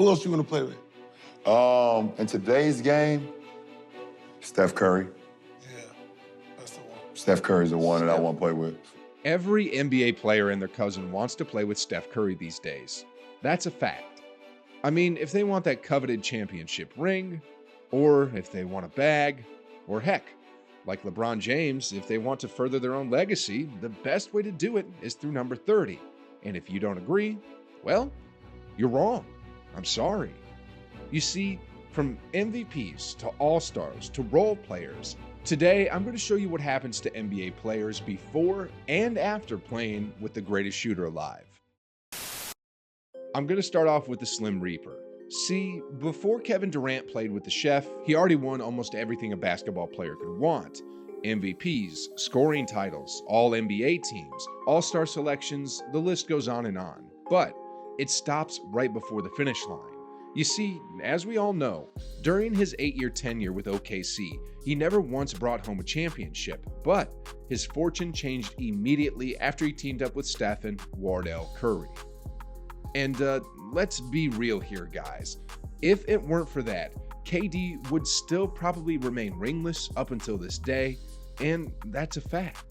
Who else you want to play with? In today's game, Steph Curry. Yeah, that's the one. Steph Curry's the one that I want to play with. Every NBA player and their cousin wants to play with Steph Curry these days. That's a fact. I mean, if they want that coveted championship ring, or if they want a bag, or heck, like LeBron James, if they want to further their own legacy, the best way to do it is through number 30. And if you don't agree, well, you're wrong. I'm sorry. You see, from MVPs to All-Stars to role players, today I'm going to show you what happens to NBA players before and after playing with the greatest shooter alive. I'm going to start off with the Slim Reaper. See, before Kevin Durant played with the Chef, he already won almost everything a basketball player could want. MVPs, scoring titles, All-NBA teams, All-Star selections, the list goes on and on. But it stops right before the finish line. You see, as we all know, during his 8-year tenure with OKC, he never once brought home a championship, but his fortune changed immediately after he teamed up with Steph and Wardell Curry. And let's be real here, guys. If it weren't for that, KD would still probably remain ringless up until this day, and that's a fact.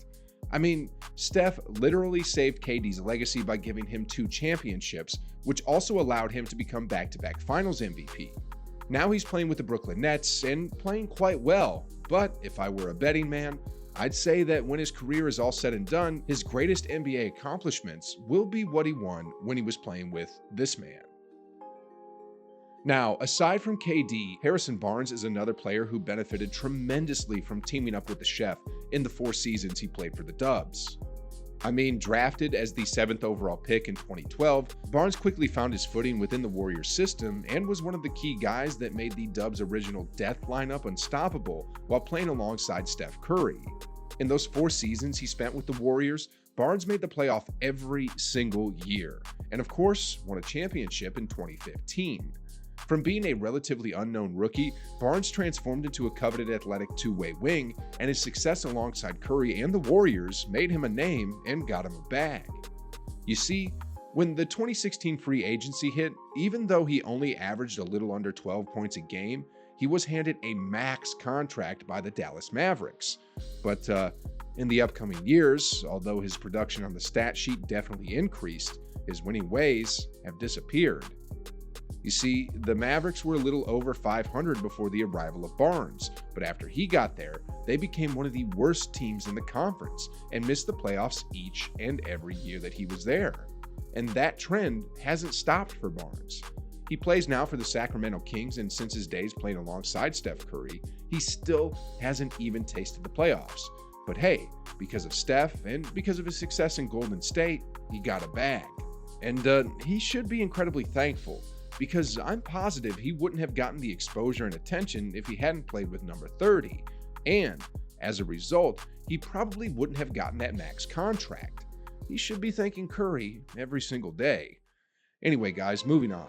I mean, Steph literally saved KD's legacy by giving him 2 championships, which also allowed him to become back-to-back Finals MVP. Now he's playing with the Brooklyn Nets and playing quite well, but if I were a betting man, I'd say that when his career is all said and done, his greatest NBA accomplishments will be what he won when he was playing with this man. Now, aside from KD, Harrison Barnes is another player who benefited tremendously from teaming up with the Chef in the 4 seasons he played for the Dubs. I mean, drafted as the 7th overall pick in 2012, Barnes quickly found his footing within the Warriors system and was one of the key guys that made the Dubs' original death lineup unstoppable while playing alongside Steph Curry. In those 4 seasons he spent with the Warriors, Barnes made the playoff every single year, and of course, won a championship in 2015. From being a relatively unknown rookie, Barnes transformed into a coveted athletic two-way wing, and his success alongside Curry and the Warriors made him a name and got him a bag. You see, when the 2016 free agency hit, even though he only averaged a little under 12 points a game, he was handed a max contract by the Dallas Mavericks. But in the upcoming years, although his production on the stat sheet definitely increased, his winning ways have disappeared. You see, the Mavericks were a little over 500 before the arrival of Barnes, but after he got there, they became one of the worst teams in the conference and missed the playoffs each and every year that he was there. And that trend hasn't stopped for Barnes. He plays now for the Sacramento Kings, and since his days playing alongside Steph Curry, he still hasn't even tasted the playoffs. But hey, because of Steph and because of his success in Golden State, he got a bag. And he should be incredibly thankful, because I'm positive he wouldn't have gotten the exposure and attention if he hadn't played with number 30, and as a result, he probably wouldn't have gotten that max contract. He should be thanking Curry every single day. Anyway, guys, moving on.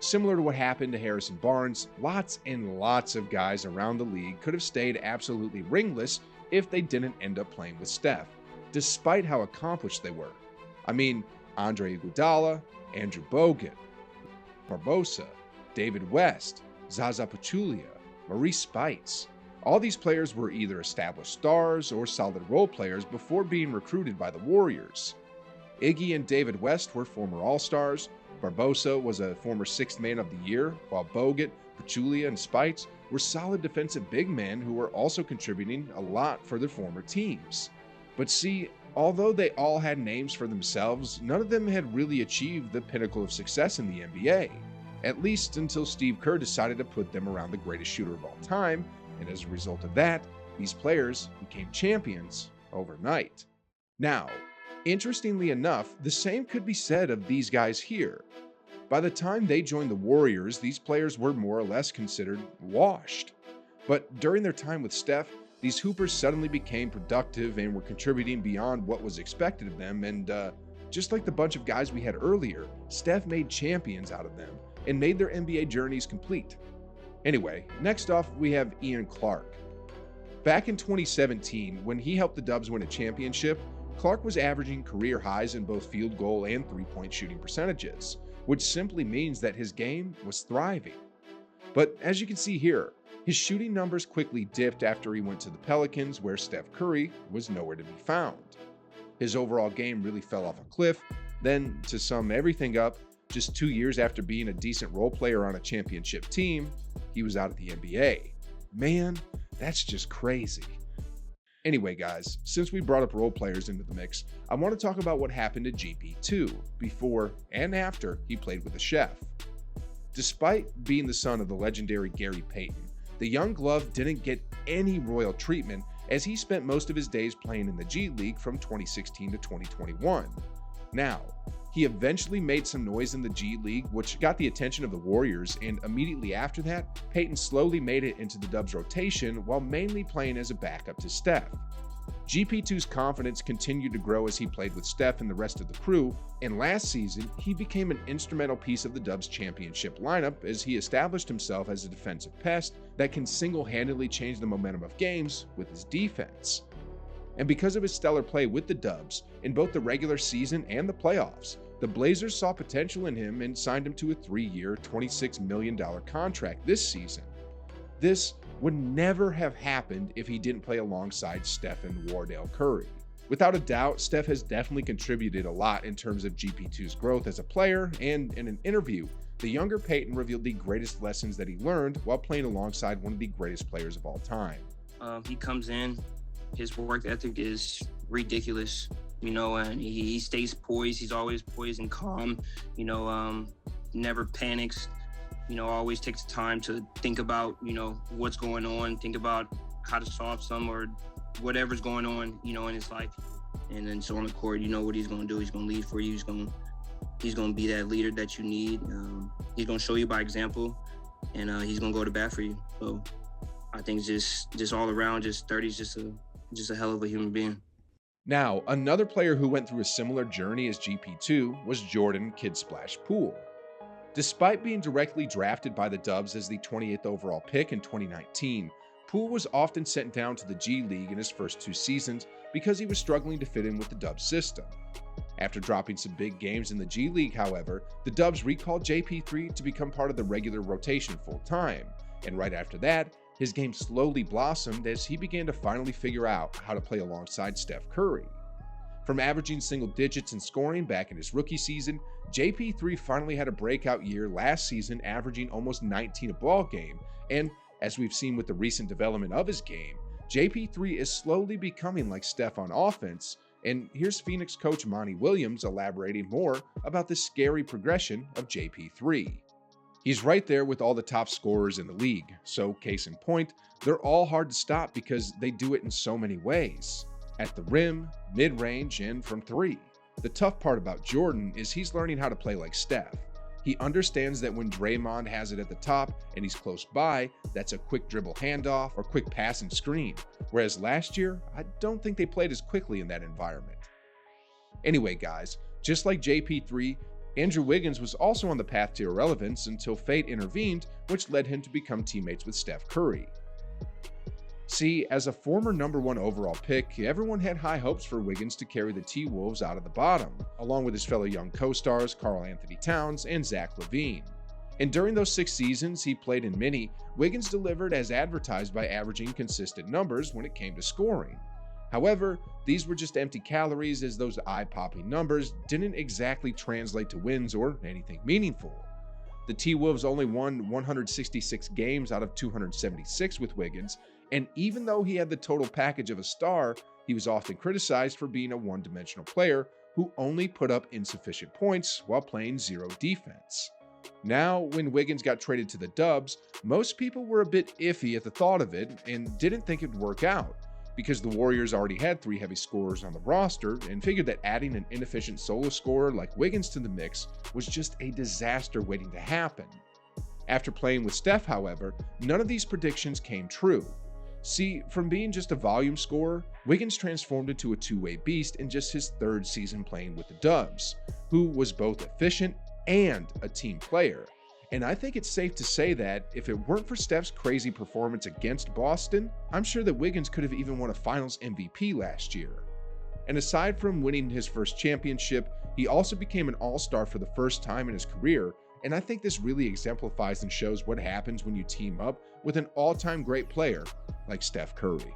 Similar to what happened to Harrison Barnes, lots and lots of guys around the league could have stayed absolutely ringless if they didn't end up playing with Steph, despite how accomplished they were. I mean, Andre Iguodala, Andrew Bogut, Barbosa, David West, Zaza Pachulia, Maurice Spites. All these players were either established stars or solid role players before being recruited by the Warriors. Iggy and David West were former All-Stars, Barbosa was a former 6th Man of the Year, while Bogut, Pachulia, and Spites were solid defensive big men who were also contributing a lot for their former teams. But see, although they all had names for themselves, none of them had really achieved the pinnacle of success in the NBA, at least until Steve Kerr decided to put them around the greatest shooter of all time, and as a result of that, these players became champions overnight. Now, interestingly enough, the same could be said of these guys here. By the time they joined the Warriors, these players were more or less considered washed. But during their time with Steph, these hoopers suddenly became productive and were contributing beyond what was expected of them, and just like the bunch of guys we had earlier, Steph made champions out of them and made their NBA journeys complete. Anyway, next off we have Ian Clark. Back in 2017, when he helped the Dubs win a championship, Clark was averaging career highs in both field goal and three-point shooting percentages. which simply means that his game was thriving. But as you can see here, his shooting numbers quickly dipped after he went to the Pelicans, where Steph Curry was nowhere to be found. His overall game really fell off a cliff. Then, to sum everything up, just 2 years after being a decent role player on a championship team, he was out of the NBA. Man, that's just crazy. Anyway, guys, since we brought up role players into the mix, I want to talk about what happened to GP2 before and after he played with the Chef. Despite being the son of the legendary Gary Payton, the young glove didn't get any royal treatment, as he spent most of his days playing in the G League from 2016 to 2021. Now, he eventually made some noise in the G League, which got the attention of the Warriors, and immediately after that, Payton slowly made it into the Dubs rotation while mainly playing as a backup to Steph. GP2's confidence continued to grow as he played with Steph and the rest of the crew, and last season, he became an instrumental piece of the Dubs championship lineup as he established himself as a defensive pest that can single-handedly change the momentum of games with his defense. And because of his stellar play with the Dubs in both the regular season and the playoffs, the Blazers saw potential in him and signed him to a 3-year, $26 million contract this season. This would never have happened if he didn't play alongside Steph and Wardell Curry. Without a doubt, Steph has definitely contributed a lot in terms of GP2's growth as a player, and in an interview, the younger Payton revealed the greatest lessons that he learned while playing alongside one of the greatest players of all time. He comes in, his work ethic is ridiculous, and he stays poised. He's always poised and calm, never panics, always takes time to think about, what's going on, think about how to solve some or whatever's going on, in his life. And then so on the court, what he's going to do. He's going to lead for you. He's going to be that leader that you need. He's going to show you by example, and he's going to go to bat for you. So I think just all around, 30's just a hell of a human being. Now, another player who went through a similar journey as GP2 was Jordan Kid Splash Poole. Despite being directly drafted by the Dubs as the 28th overall pick in 2019, Poole was often sent down to the G League in his first 2 seasons because he was struggling to fit in with the Dubs system. After dropping some big games in the G League, however, the Dubs recalled JP3 to become part of the regular rotation full-time, and right after that, his game slowly blossomed as he began to finally figure out how to play alongside Steph Curry. From averaging single digits in scoring back in his rookie season, JP3 finally had a breakout year last season, averaging almost 19 a ball game, and as we've seen with the recent development of his game, JP3 is slowly becoming like Steph on offense, and here's Phoenix coach Monty Williams elaborating more about the scary progression of JP3. He's right there with all the top scorers in the league, so case in point, they're all hard to stop because they do it in so many ways. At the rim, mid-range, and from 3. The tough part about Jordan is he's learning how to play like Steph. He understands that when Draymond has it at the top and he's close by, that's a quick dribble handoff or quick pass and screen, whereas last year, I don't think they played as quickly in that environment. Anyway, guys, just like JP3, Andrew Wiggins was also on the path to irrelevance until fate intervened, which led him to become teammates with Steph Curry. See, as a former #1 overall pick, everyone had high hopes for Wiggins to carry the T-Wolves out of the bottom, along with his fellow young co-stars Karl Anthony Towns and Zach LaVine. And during those 6 seasons he played in many, Wiggins delivered as advertised by averaging consistent numbers when it came to scoring. However, these were just empty calories, as those eye-popping numbers didn't exactly translate to wins or anything meaningful. The T-Wolves only won 166 games out of 276 with Wiggins, and even though he had the total package of a star, he was often criticized for being a one-dimensional player who only put up insufficient points while playing zero defense. Now, when Wiggins got traded to the Dubs, most people were a bit iffy at the thought of it and didn't think it would work out, because the Warriors already had 3 heavy scorers on the roster and figured that adding an inefficient solo scorer like Wiggins to the mix was just a disaster waiting to happen. After playing with Steph, however, none of these predictions came true. See, from being just a volume scorer, Wiggins transformed into a two-way beast in just his 3rd season playing with the Dubs, who was both efficient and a team player. And I think it's safe to say that if it weren't for Steph's crazy performance against Boston, I'm sure that Wiggins could have even won a Finals MVP last year. And aside from winning his first championship, He also became an all-star for the first time in his career, and I think this really exemplifies and shows what happens when you team up with an all-time great player like Steph Curry.